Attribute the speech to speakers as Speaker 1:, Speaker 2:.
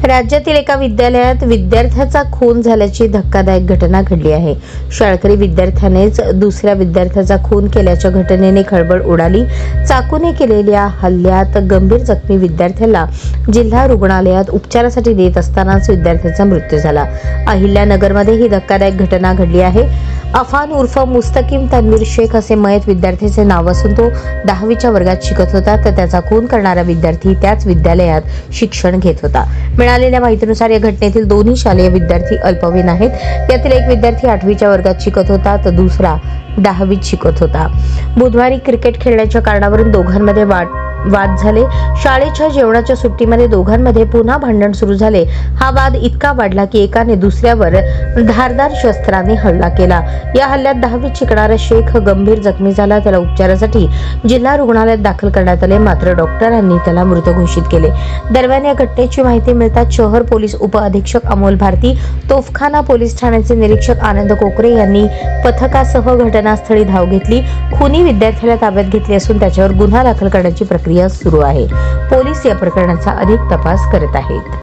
Speaker 1: राज्यातील एका विद्यालयात विद्यार्थ्याचा खून झाल्याची धक्कादायक घटना घडली आहे। शाळकरी विद्यार्थ्यानेच दुसऱ्या विद्यार्थ्याचा खून केल्याच्या घटनेने खळबळ उडाली। चाकूने केलेल्या हल्ल्यात गंभीर जखमी विद्यार्थ्याला जिल्हा रुग्णालयात उपचारासाठी नेत असतानाच विद्यार्थ्याचा मृत्यू झाला। अहिल्यानगरमध्ये ही धक्कादायक घटना घडली आहे। अफान उर्फ मुस्तकीम तन्वीर शेख असे मयत विद्यार्थ्याचे नाव असून तो 10वीच्या वर्गात शिकत होता, तर त्याचा खून करणारा विद्यार्थी त्याच विद्यालयात शिक्षण घेत होता। मिळालेल्या माहितीनुसार या घटनेतील दोन्ही शालेय विद्यार्थी अल्पवयीन आहेत। यातील एक विद्यार्थी 8वीच्या वर्गात शिकत होता, तर दुसरा 10वीत शिकत होता। बुधवारी क्रिकेट खेळण्याच्या कारणावरून दोघांमध्ये वाद झाले। शाळेच्या जेवणाच्या सुट्टीमध्ये दोघांमध्ये पुन्हा भांडण सुरू झाले। हा वाद इतका वाढला की एकाने दुसऱ्यावर धारदार शस्त्राने हल्ला केला। या हल्ल्यात 10वीत शिकणारा शेख गंभीर जखमी झाला। त्याला उपचारासाठी जिल्हा रुग्णालयात दाखल करण्यात आले, मात्र डॉक्टरांनी त्याला मृत घोषित केले। दरम्यान या घटनेची माहिती मिळताच शहर पोलीस उपअधीक्षक अमोल भारती, तोफखाना पोलीस ठाण्याचे निरीक्षक आनंद कोकरे यांनी पथकासह घटनास्थळी धाव घेतली। खुनी विद्यार्थ्याला ताब्यात घेतले असून त्याच्यावर गुन्हा दाखल करण्याची प्रक्रिया सुरू आहे। पोलीस या प्रकरणाचा अधिक तपास करत आहेत।